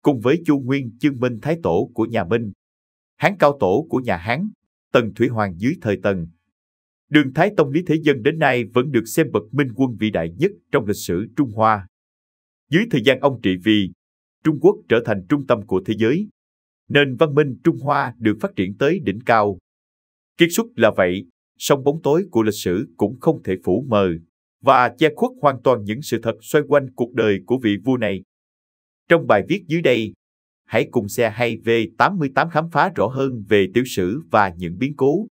cùng với Chu Nguyên Chương Minh Thái Tổ của nhà Minh, Hán Cao Tổ của nhà Hán, Tần Thủy Hoàng dưới thời Tần. Đường Thái Tông Lý Thế Dân đến nay vẫn được xem bậc minh quân vĩ đại nhất trong lịch sử Trung Hoa. Dưới thời gian ông trị vì, Trung Quốc trở thành trung tâm của thế giới, nền văn minh Trung Hoa được phát triển tới đỉnh cao. Kiệt xuất là vậy, song bóng tối của lịch sử cũng không thể phủ mờ và che khuất hoàn toàn những sự thật xoay quanh cuộc đời của vị vua này. Trong bài viết dưới đây, hãy cùng xe hay V88 khám phá rõ hơn về tiểu sử và những biến cố,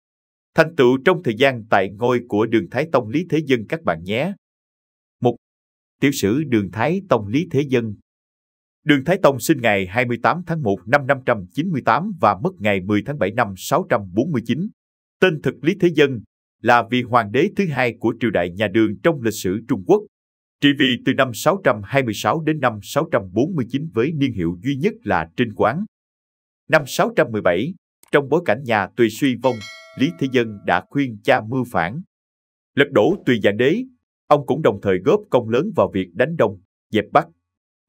thành tựu trong thời gian tại ngôi của Đường Thái Tông Lý Thế Dân các bạn nhé. 1. Tiểu sử Đường Thái Tông Lý Thế Dân. Đường Thái Tông sinh ngày 28 tháng 1 năm 598 và mất ngày 10 tháng 7 năm 649. Tên thực Lý Thế Dân là vị hoàng đế thứ hai của triều đại nhà Đường trong lịch sử Trung Quốc, trị vì từ năm 626 đến năm 649 với niên hiệu duy nhất là Trinh Quán. Năm 617, trong bối cảnh nhà Tùy suy vong, Lý Thế Dân đã khuyên cha mưu phản, lật đổ Tùy Dạng Đế. Ông cũng đồng thời góp công lớn vào việc đánh Đông, dẹp Bắc,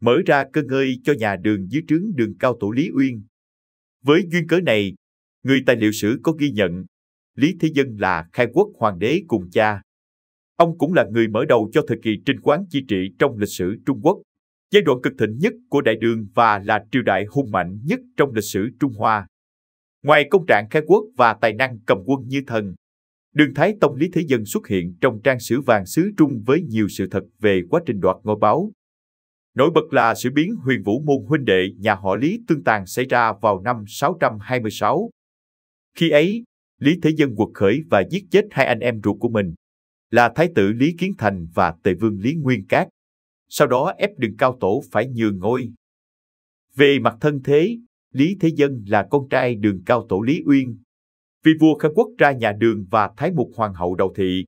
mở ra cơ ngơi cho nhà Đường dưới trướng Đường Cao Tổ Lý Uyên. Với duyên cớ này, người tài liệu sử có ghi nhận Lý Thế Dân là khai quốc hoàng đế cùng cha. Ông cũng là người mở đầu cho thời kỳ Trinh Quán chi trị trong lịch sử Trung Quốc, giai đoạn cực thịnh nhất của Đại Đường và là triều đại hùng mạnh nhất trong lịch sử Trung Hoa. Ngoài công trạng khai quốc và tài năng cầm quân như thần, Đường Thái Tông Lý Thế Dân xuất hiện trong trang sử vàng xứ Trung với nhiều sự thật về quá trình đoạt ngôi báu. Nổi bật là sự biến Huyền Vũ môn huynh đệ nhà họ Lý tương tàn xảy ra vào năm 626. Khi ấy, Lý Thế Dân quật khởi và giết chết hai anh em ruột của mình, là Thái tử Lý Kiến Thành và Tề vương Lý Nguyên Cát. Sau đó ép Đường Cao Tổ phải nhường ngôi. Về mặt thân thế, Lý Thế Dân là con trai Đường Cao Tổ Lý Uyên. Vì vua khai quốc ra nhà Đường và Thái Mục Hoàng hậu Đậu Thị.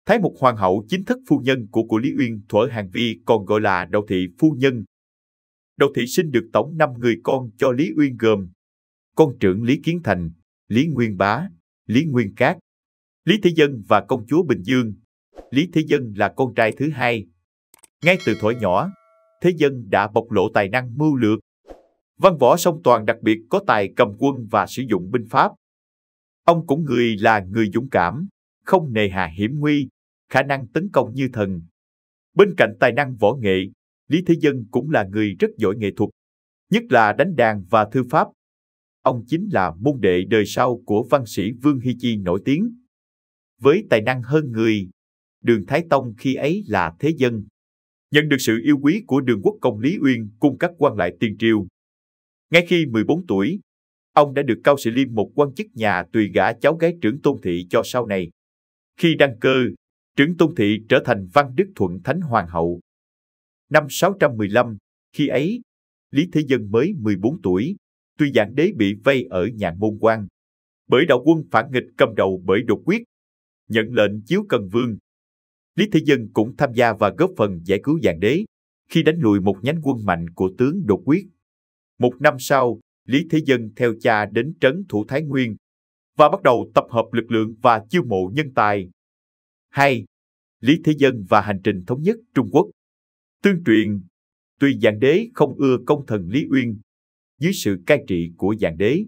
Thái Mục Hoàng hậu chính thức phu nhân của Lý Uyên thuở Hàn Vi còn gọi là Đậu Thị phu nhân. Đậu Thị sinh được tổng 5 người con cho Lý Uyên gồm con trưởng Lý Kiến Thành, Lý Nguyên Bá, Lý Nguyên Cát, Lý Thế Dân và công chúa Bình Dương. Lý Thế Dân là con trai thứ hai. Ngay từ thuở nhỏ, Thế Dân đã bộc lộ tài năng mưu lược. Văn võ song toàn, đặc biệt có tài cầm quân và sử dụng binh pháp. Ông cũng là người dũng cảm, không nề hà hiểm nguy, khả năng tấn công như thần. Bên cạnh tài năng võ nghệ, Lý Thế Dân cũng là người rất giỏi nghệ thuật, nhất là đánh đàn và thư pháp. Ông chính là môn đệ đời sau của văn sĩ Vương Hy Chi nổi tiếng. Với tài năng hơn người, Đường Thái Tông khi ấy là Thế Dân nhận được sự yêu quý của Đường Quốc công Lý Uyên cùng các quan lại tiền triều. Ngay khi 14 tuổi, ông đã được Cao Sĩ Liêm, một quan chức nhà Tùy, gả cháu gái Trưởng Tôn Thị cho sau này. Khi đăng cơ, Trưởng Tôn Thị trở thành Văn Đức Thuận Thánh Hoàng hậu. Năm 615, khi ấy, Lý Thế Dân mới 14 tuổi, Tùy Dạng Đế bị vây ở Nhạn Môn Quan bởi đạo quân phản nghịch cầm đầu bởi Đột Quyết, nhận lệnh chiếu Cần Vương. Lý Thế Dân cũng tham gia và góp phần giải cứu Dạng Đế khi đánh lùi một nhánh quân mạnh của tướng Đột Quyết. Một năm sau, Lý Thế Dân theo cha đến trấn thủ Thái Nguyên và bắt đầu tập hợp lực lượng và chiêu mộ nhân tài. 2. Lý Thế Dân và hành trình thống nhất Trung Quốc. Tương truyền, Tùy Dạng Đế không ưa công thần Lý Uyên. Dưới sự cai trị của Dạng Đế,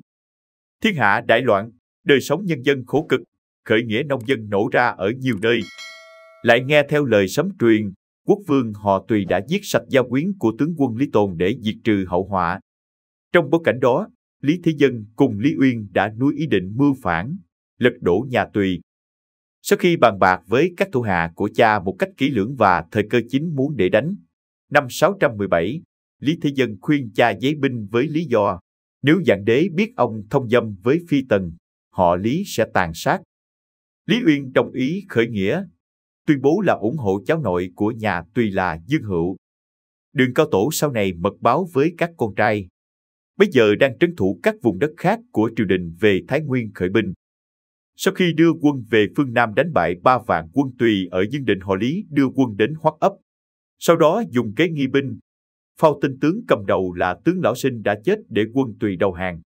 thiên hạ đại loạn, đời sống nhân dân khổ cực, khởi nghĩa nông dân nổ ra ở nhiều nơi. Lại nghe theo lời sấm truyền, quốc vương họ Tùy đã giết sạch gia quyến của tướng quân Lý Tồn để diệt trừ hậu họa. Trong bối cảnh đó, Lý Thế Dân cùng Lý Uyên đã nuôi ý định mưu phản, lật đổ nhà Tùy. Sau khi bàn bạc với các thủ hạ của cha một cách kỹ lưỡng và thời cơ chín muốn để đánh, năm 617, Lý Thế Dân khuyên cha giấy binh với lý do nếu Dạng Đế biết ông thông dâm với phi tần, họ Lý sẽ tàn sát. Lý Uyên đồng ý khởi nghĩa, tuyên bố là ủng hộ cháu nội của nhà Tùy là Dương Hữu. Đường Cao Tổ sau này mật báo với các con trai, bây giờ đang trấn thủ các vùng đất khác của triều đình về Thái Nguyên khởi binh. Sau khi đưa quân về phương Nam đánh bại 3 vạn quân Tùy ở Dương Định, họ Lý đưa quân đến Hoắc Ấp. Sau đó dùng kế nghi binh, phao tin tướng cầm đầu là tướng Lão Sinh đã chết để quân Tùy đầu hàng.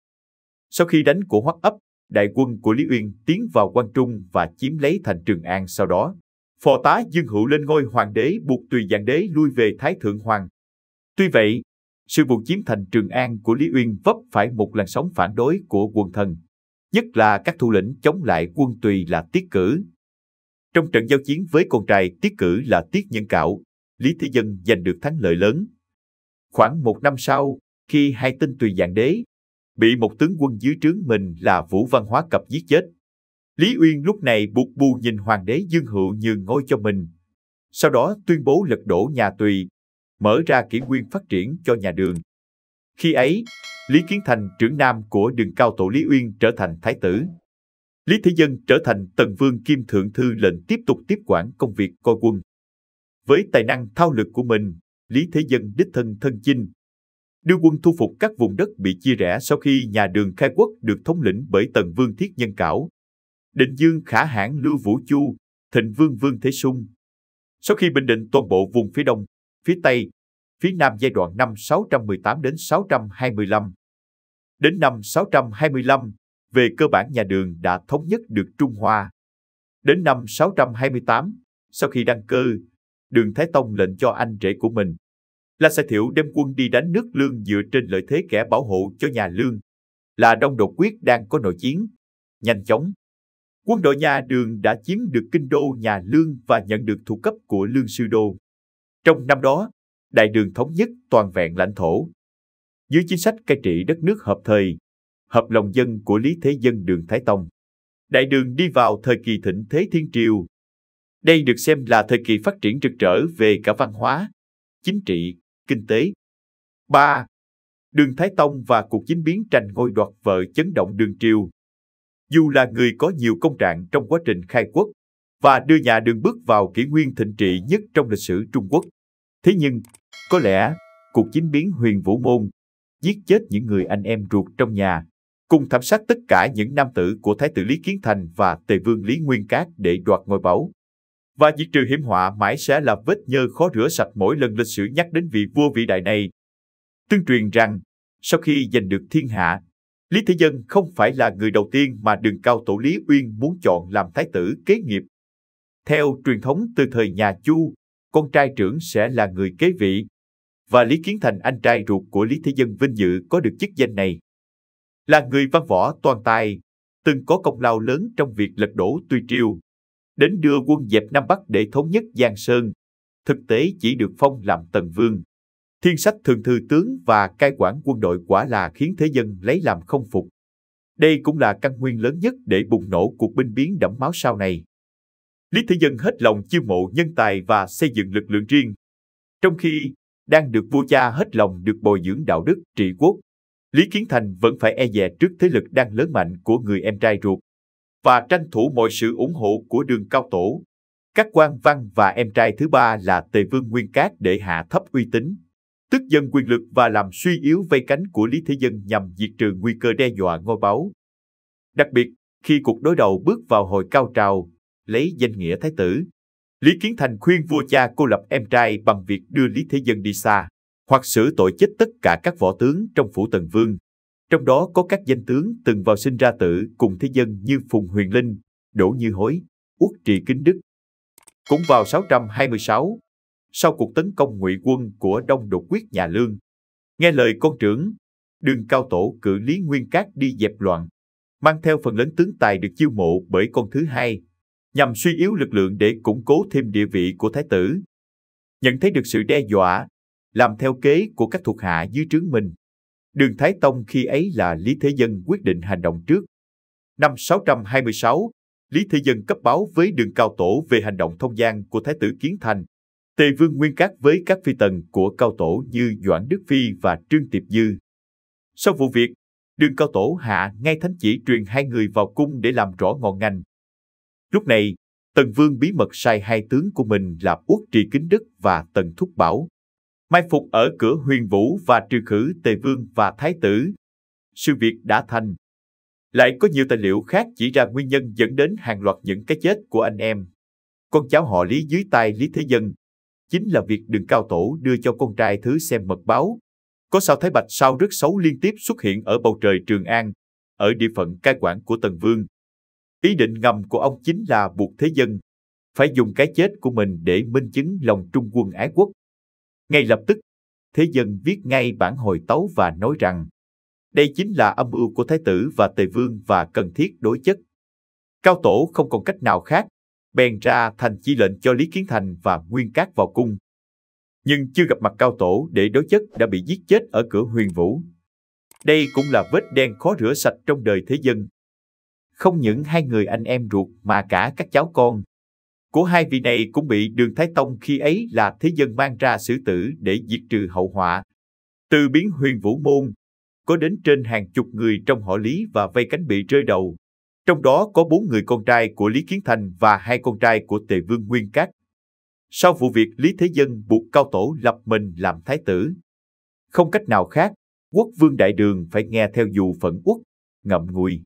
Sau khi đánh của Hoắc Ấp, đại quân của Lý Uyên tiến vào Quan Trung và chiếm lấy thành Trường An. Sau đó, phò tá Dương Hữu lên ngôi hoàng đế buộc Tùy Dạng Đế lui về Thái Thượng Hoàng. Tuy vậy, Sự vụ chiếm thành Trường An của Lý Uyên vấp phải một làn sóng phản đối của quần thần, nhất là các thủ lĩnh chống lại quân Tùy là Tiết Cử. Trong trận giao chiến với con trai Tiết Cử là Tiết Nhân Cảo, Lý Thế Dân giành được thắng lợi lớn. Khoảng một năm sau, khi hai tên Tùy Dạng Đế bị một tướng quân dưới trướng mình là Vũ Văn Hóa Cập giết chết, Lý Uyên lúc này buộc bù nhìn hoàng đế Dương Hựu nhường ngôi cho mình. Sau đó tuyên bố lật đổ nhà Tùy, mở ra kỷ nguyên phát triển cho nhà Đường. Khi ấy, Lý Kiến Thành, trưởng nam của Đường Cao Tổ Lý Uyên, trở thành thái tử. Lý Thế Dân trở thành Tần Vương kiêm thượng thư lệnh tiếp tục tiếp quản công việc coi quân. Với tài năng thao lược của mình, Lý Thế Dân đích thân thân chinh, đưa quân thu phục các vùng đất bị chia rẽ sau khi nhà Đường khai quốc được thống lĩnh bởi Tần Vương Thiết Nhân Cảo, Định Dương Khả Hãn Lưu Vũ Chu, Thịnh Vương Vương Thế Sung. Sau khi bình định toàn bộ vùng phía đông, phía tây, phía nam giai đoạn năm 618 đến 625. Đến năm 625, về cơ bản nhà Đường đã thống nhất được Trung Hoa. Đến năm 628, sau khi đăng cơ, Đường Thái Tông lệnh cho anh rể của mình là Sai Thiệu đem quân đi đánh nước Lương dựa trên lợi thế kẻ bảo hộ cho nhà Lương là Đông Đột Quyết đang có nội chiến. Nhanh chóng, quân đội nhà Đường đã chiếm được kinh đô nhà Lương và nhận được thuộc cấp của Lương Sư Đô. Trong năm đó, Đại Đường thống nhất toàn vẹn lãnh thổ. Dưới chính sách cai trị đất nước hợp thời, hợp lòng dân của Lý Thế Dân Đường Thái Tông, Đại Đường đi vào thời kỳ thịnh thế thiên triều. Đây được xem là thời kỳ phát triển rực rỡ về cả văn hóa, chính trị, kinh tế. 3. Đường Thái Tông và cuộc chính biến tranh ngôi đoạt vợ chấn động đường triều. Dù là người có nhiều công trạng trong quá trình khai quốc và đưa nhà Đường bước vào kỷ nguyên thịnh trị nhất trong lịch sử Trung Quốc, thế nhưng, có lẽ, cuộc chính biến Huyền Vũ Môn, giết chết những người anh em ruột trong nhà, cùng thảm sát tất cả những nam tử của Thái tử Lý Kiến Thành và Tề Vương Lý Nguyên Cát để đoạt ngôi báu, và diệt trừ hiểm họa mãi sẽ là vết nhơ khó rửa sạch mỗi lần lịch sử nhắc đến vị vua vĩ đại này. Tương truyền rằng, sau khi giành được thiên hạ, Lý Thế Dân không phải là người đầu tiên mà Đường Cao Tổ Lý Uyên muốn chọn làm thái tử kế nghiệp. Theo truyền thống từ thời nhà Chu, con trai trưởng sẽ là người kế vị, và Lý Kiến Thành, anh trai ruột của Lý Thế Dân, vinh dự có được chức danh này. Là người văn võ toàn tài, từng có công lao lớn trong việc lật đổ Tùy triều, đến đưa quân dẹp Nam Bắc để thống nhất Giang Sơn, thực tế chỉ được phong làm Tần Vương. Thiên sách thường thư tướng và cai quản quân đội quả là khiến thế dân lấy làm không phục. Đây cũng là căn nguyên lớn nhất để bùng nổ cuộc binh biến đẫm máu sau này. Lý Thế Dân hết lòng chiêu mộ nhân tài và xây dựng lực lượng riêng, trong khi đang được vua cha hết lòng được bồi dưỡng đạo đức trị quốc. Lý Kiến Thành vẫn phải e dè trước thế lực đang lớn mạnh của người em trai ruột và tranh thủ mọi sự ủng hộ của Đường Cao Tổ, các quan văn và em trai thứ ba là Tề Vương Nguyên Cát để hạ thấp uy tín, tức dần quyền lực và làm suy yếu vây cánh của Lý Thế Dân nhằm diệt trừ nguy cơ đe dọa ngôi báu. Đặc biệt, khi cuộc đối đầu bước vào hồi cao trào, lấy danh nghĩa thái tử, Lý Kiến Thành khuyên vua cha cô lập em trai bằng việc đưa Lý Thế Dân đi xa, hoặc xử tội chết tất cả các võ tướng trong phủ Tần Vương. Trong đó có các danh tướng từng vào sinh ra tử cùng Thế Dân như Phùng Huyền Linh, Đỗ Như Hối, Uất Trị Kính Đức. Cũng vào 626, sau cuộc tấn công ngụy quân của Đông Đột Quyết nhà Lương, nghe lời con trưởng, Đường Cao Tổ cử Lý Nguyên Cát đi dẹp loạn, mang theo phần lớn tướng tài được chiêu mộ bởi con thứ hai, nhằm suy yếu lực lượng để củng cố thêm địa vị của thái tử. Nhận thấy được sự đe dọa, làm theo kế của các thuộc hạ dưới trướng mình, Đường Thái Tông khi ấy là Lý Thế Dân quyết định hành động trước. Năm 626, Lý Thế Dân cấp báo với Đường Cao Tổ về hành động thông gian của Thái tử Kiến Thành, Tề Vương Nguyên Cát với các phi tần của Cao Tổ như Doãn Đức Phi và Trương Tiệp Dư. Sau vụ việc, Đường Cao Tổ hạ ngay thánh chỉ truyền hai người vào cung để làm rõ ngọn ngành. Lúc này, Tần Vương bí mật sai hai tướng của mình là Uất Trị Kính Đức và Tần Thúc Bảo mai phục ở cửa Huyền Vũ và trừ khử Tề Vương và Thái tử. Sự việc đã thành. Lại có nhiều tài liệu khác chỉ ra nguyên nhân dẫn đến hàng loạt những cái chết của anh em con cháu họ Lý dưới tay Lý Thế Dân. Chính là việc Đường Cao Tổ đưa cho con trai thứ xem mật báo. Có sao Thái Bạch sao rất xấu liên tiếp xuất hiện ở bầu trời Trường An, ở địa phận cai quản của Tần Vương. Ý định ngầm của ông chính là buộc Thế Dân phải dùng cái chết của mình để minh chứng lòng trung quân ái quốc. Ngay lập tức, Thế Dân viết ngay bản hồi tấu và nói rằng đây chính là âm mưu của Thái tử và Tề Vương và cần thiết đối chất. Cao Tổ không còn cách nào khác, bèn ra thành chi lệnh cho Lý Kiến Thành và Nguyên Cát vào cung. Nhưng chưa gặp mặt Cao Tổ để đối chất đã bị giết chết ở cửa Huyền Vũ. Đây cũng là vết đen khó rửa sạch trong đời Thế Dân. Không những hai người anh em ruột mà cả các cháu con của hai vị này cũng bị Đường Thái Tông khi ấy là Thế Dân mang ra xử tử để diệt trừ hậu họa. Từ biến Huyền Vũ môn, có đến trên hàng chục người trong họ Lý và vây cánh bị rơi đầu. Trong đó có 4 người con trai của Lý Kiến Thành và 2 con trai của Tề Vương Nguyên Cát. Sau vụ việc, Lý Thế Dân buộc Cao Tổ lập mình làm thái tử. Không cách nào khác, Quốc vương Đại Đường phải nghe theo dụ phận uất, ngậm ngùi.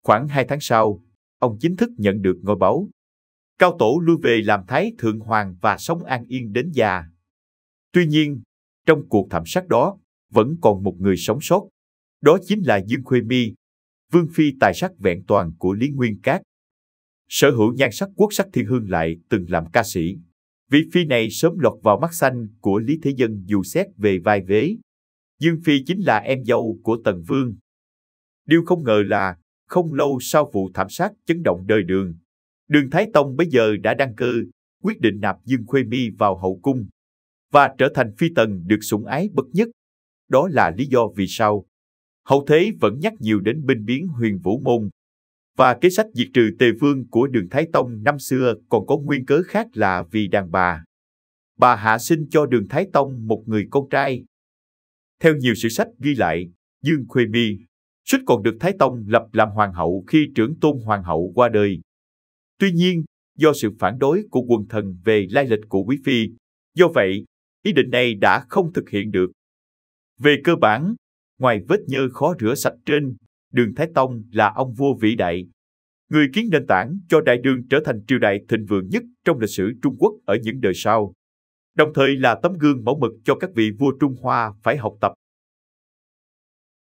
Khoảng 2 tháng sau, ông chính thức nhận được ngôi báu. Cao Tổ lui về làm Thái Thượng Hoàng và sống an yên đến già. Tuy nhiên, trong cuộc thảm sát đó, vẫn còn một người sống sót. Đó chính là Dương Khuê My, vương phi tài sắc vẹn toàn của Lý Nguyên Cát. Sở hữu nhan sắc quốc sắc thiên hương lại từng làm ca sĩ. Vị phi này sớm lọt vào mắt xanh của Lý Thế Dân dù xét về vai vế. Dương phi chính là em dâu của Tần Vương. Điều không ngờ là, không lâu sau vụ thảm sát chấn động đời Đường, Đường Thái Tông bấy giờ đã đăng cơ, quyết định nạp Dương Khuê My vào hậu cung và trở thành phi tần được sủng ái bậc nhất. Đó là lý do vì sao hậu thế vẫn nhắc nhiều đến binh biến Huyền Vũ môn. Và kế sách diệt trừ Tề Vương của Đường Thái Tông năm xưa còn có nguyên cớ khác là vì đàn bà. Bà hạ sinh cho Đường Thái Tông một người con trai. Theo nhiều sử sách ghi lại, Dương Khuê My suýt còn được Thái Tông lập làm hoàng hậu khi trưởng tôn hoàng hậu qua đời. Tuy nhiên, do sự phản đối của quần thần về lai lịch của quý phi, do vậy, ý định này đã không thực hiện được. Về cơ bản, ngoài vết nhơ khó rửa sạch trên, Đường Thái Tông là ông vua vĩ đại, người kiến nền tảng cho Đại Đường trở thành triều đại thịnh vượng nhất trong lịch sử Trung Quốc ở những đời sau, đồng thời là tấm gương mẫu mực cho các vị vua Trung Hoa phải học tập.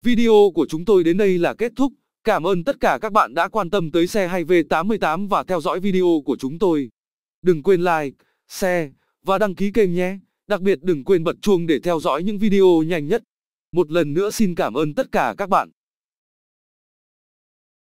Video của chúng tôi đến đây là kết thúc. Cảm ơn tất cả các bạn đã quan tâm tới xe 2V88 và theo dõi video của chúng tôi. Đừng quên like, share và đăng ký kênh nhé. Đặc biệt đừng quên bật chuông để theo dõi những video nhanh nhất. Một lần nữa xin cảm ơn tất cả các bạn.